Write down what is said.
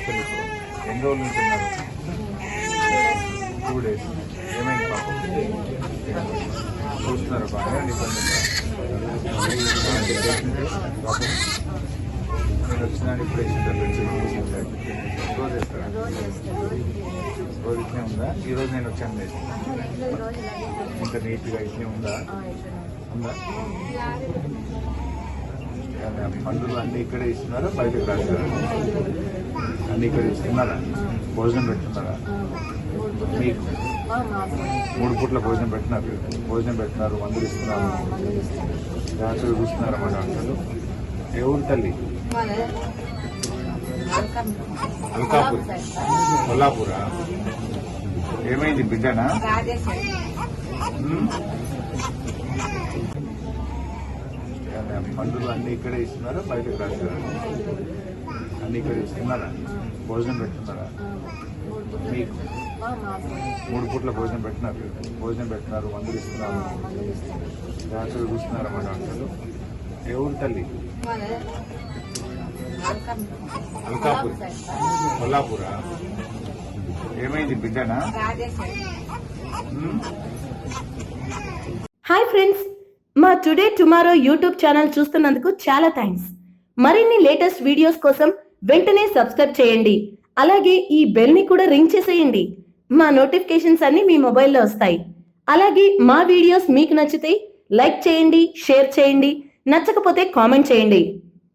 అసలు ఇప్పుడు ఎన్ని రోజులు నుంచి ఉన్నారు? 2 days. ఏమైంది పాపం? చూస్తున్నారు బాగా ఇబ్బంది పాపం. నేను వచ్చినా ఇప్పుడు రోజు వేస్తారా? రోజు ఇట్లే ఉందా? ఈరోజు నేను వచ్చాను లేదు ఇంత నీట్గా ఇట్లే ఉందా? ఉందా? మందులు అన్ని ఇక్కడే ఇస్తున్నారా? బయటకు రాస్తారా? అన్ని ఇక్కడ ఇస్తున్నారా? భోజనం పెడుతున్నారా? మీకు 3 పూట్ల భోజనం పెట్టినారు, మందులు ఇస్తున్నారు, డాక్టర్లు చూస్తున్నారా? మా డాక్టర్లు ఏ ఊరు తల్లి? అల్కాపూర్, కొల్లాపూరా? ఏమైంది బిడ్డనా? మందులు అన్ని ఇక్కడే ఇస్తున్నారా? బయటకు రాస్తారా? అన్ని ఇక్కడ ఇస్తున్నారా? భోజనం పెడుతున్నారా? మీకు 3 పూట్ల భోజనం పెట్టినారు, మందులు ఇస్తున్నారు, డాక్టర్లు చూస్తున్నారా? మా డాక్టర్లు ఏ ఊరు తల్లి? అల్కాపూర్, కొల్లాపూరా? ఏమైంది బిడ్డనా? హాయ్ ఫ్రెండ్స్, మా టుడే టుమారో యూట్యూబ్ ఛానల్ చూస్తున్నందుకు చాలా థ్యాంక్స్. మరిన్ని లేటెస్ట్ వీడియోస్ కోసం వెంటనే సబ్స్క్రైబ్ చేయండి. అలాగే ఈ బెల్ ని కూడా రింగ్ చేసేయండి. మా నోటిఫికేషన్స్ అన్ని మీ మొబైల్లో వస్తాయి. అలాగే మా వీడియోస్ మీకు నచ్చితే లైక్ చేయండి, షేర్ చేయండి, నచ్చకపోతే కామెంట్ చేయండి.